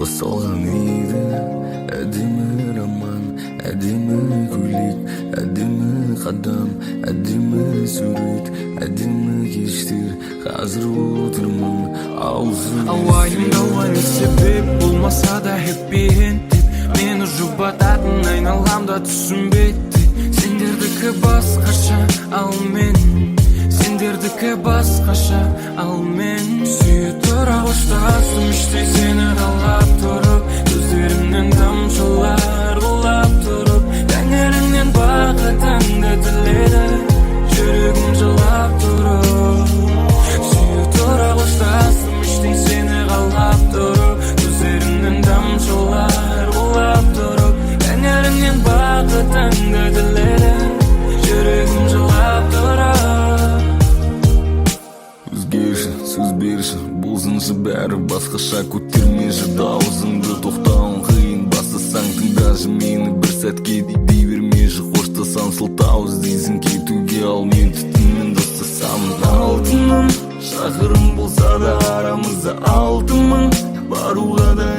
басалган үйдө әдемі роман, әдемі көйлек, әдемі қадам, әдемі сурет, әдемі кештер. Қазір отырмын аузым ауайымда уайым себеп болмаса да happy end деп мені жұбататын айналамда түсінбейді. Сендердікі басқаша, ал мен сендердікі басқаша, ал мен сүйе тұра қоштасым іштей сені қалап тұрып, көздерімнен тамшылар құлап тұрып, тәңіріңнен бақытыңды тіледі, жүрегім жылап тұрып. Сүйе тұра қоштасым іштей сені қалап тұрып, көздерімнен тамшылар құлап тұрып, тәңіріңнен бақытыңды тіледі, жүрегім жылап тұрып. Өзгерші, сөз берші, болсыншы бәрі басқаша. Көтермеші дауысыңды, тоқтауың қиын. Бастасаң тыңдашы мені бір сәтке, дей бермеші. Қоштасаң сылтау іздейсің кетуге, ал мен түтінмен достасам. Алтыным, шақырым болса да арамызда 6 мың, баруға да